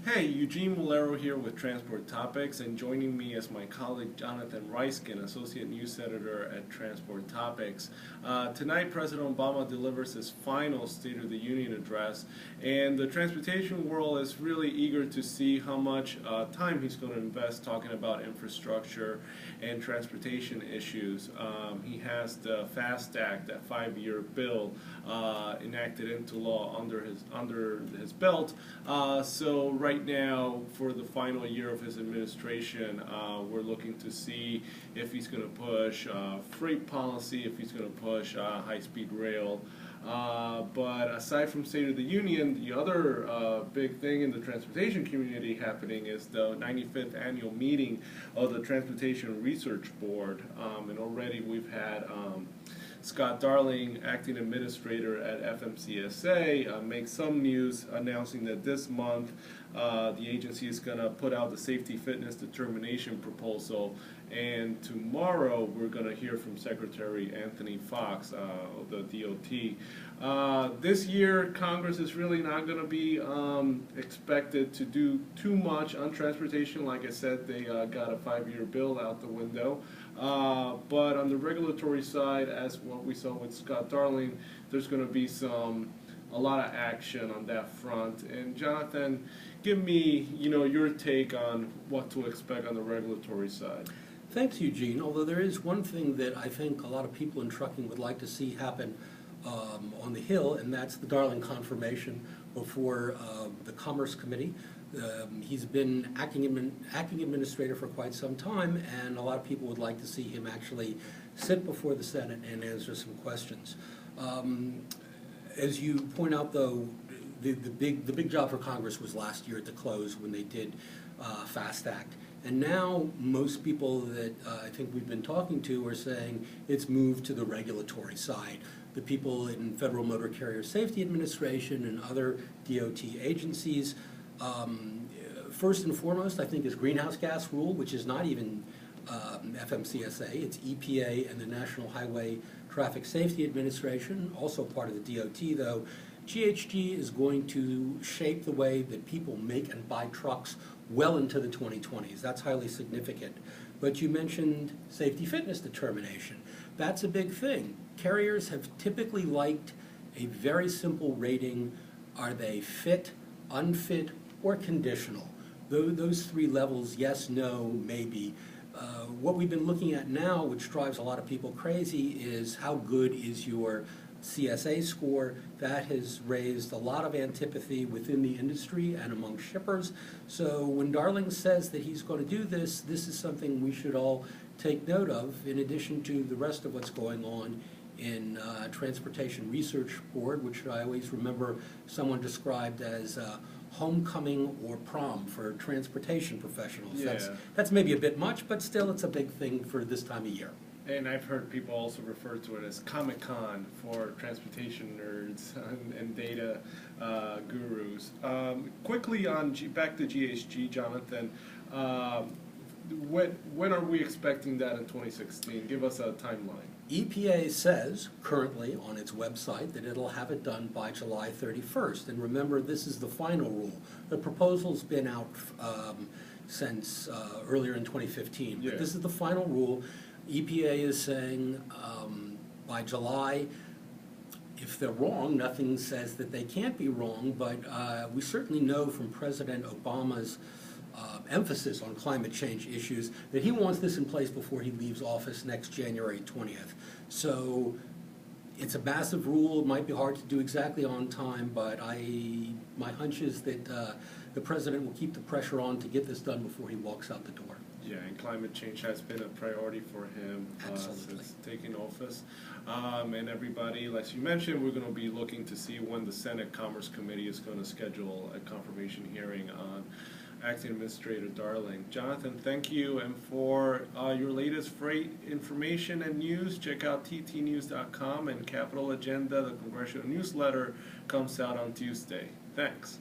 Hey, Eugene Mulero here with Transport Topics, and joining me is my colleague Jonathan Reiskin, Associate News Editor at Transport Topics. Tonight, President Obama delivers his final State of the Union address, and the transportation world is really eager to see how much time he's going to invest talking about infrastructure and transportation issues. He has the FAST Act, that 5-year bill, enacted into law under his belt. So right now, for the final year of his administration, we're looking to see if he's going to push freight policy, if he's going to push high-speed rail. But aside from State of the Union, the other big thing in the transportation community happening is the 95th annual meeting of the Transportation Research Board. And already we've had Scott Darling, acting administrator at FMCSA, make some news announcing that this month the agency is going to put out the safety fitness determination proposal, and tomorrow we're going to hear from Secretary Anthony Fox of the DOT. This year, Congress is really not going to be expected to do too much on transportation. Like I said, they got a 5-year bill out the window. But on the regulatory side, as what we saw with Scott Darling, there's going to be a lot of action on that front. And Jonathan, give me your take on what to expect on the regulatory side. Thanks, Eugene. Although there is one thing that I think a lot of people in trucking would like to see happen on the Hill, and that's the Darling confirmation before the Commerce Committee. He's been acting administrator for quite some time, and a lot of people would like to see him actually sit before the Senate and answer some questions. As you point out, though, the big job for Congress was last year at the close when they did FAST Act. And now most people that I think we've been talking to are saying it's moved to the regulatory side. The people in Federal Motor Carrier Safety Administration and other DOT agencies. First and foremost, I think, is greenhouse gas rule, which is not even FMCSA. It's EPA and the National Highway Traffic Safety Administration, also part of the DOT, though. GHG is going to shape the way that people make and buy trucks well into the 2020s. That's highly significant. But you mentioned safety fitness determination. That's a big thing. Carriers have typically liked a very simple rating. Are they fit, unfit, or conditional? Those three levels, yes, no, maybe. What we've been looking at now, which drives a lot of people crazy, is how good is your CSA score. That has raised a lot of antipathy within the industry and among shippers. So when Darling says that he's going to do this, this is something we should all take note of, in addition to the rest of what's going on in Transportation Research Board, which I always remember someone described as homecoming or prom for transportation professionals. Yeah. That's maybe a bit much, but still it's a big thing for this time of year. And I've heard people also refer to it as Comic-Con for transportation nerds and data gurus. Quickly back to GHG, Jonathan. When are we expecting that in 2016? Give us a timeline. EPA says currently on its website that it'll have it done by July 31st. And remember, this is the final rule. The proposal's been out since earlier in 2015. Yeah. But this is the final rule. EPA is saying by July. If they're wrong, nothing says that they can't be wrong, but we certainly know from President Obama's emphasis on climate change issues that he wants this in place before he leaves office next January 20th. So it's a massive rule. It might be hard to do exactly on time, but my hunch is that the president will keep the pressure on to get this done before he walks out the door. Yeah, and climate change has been a priority for him since taking office. And everybody, as you mentioned, we're going to be looking to see when the Senate Commerce Committee is going to schedule a confirmation hearing on Acting Administrator Darling. Jonathan, thank you. And for your latest freight information and news, check out ttnews.com, and Capital Agenda, the congressional newsletter, comes out on Tuesday. Thanks.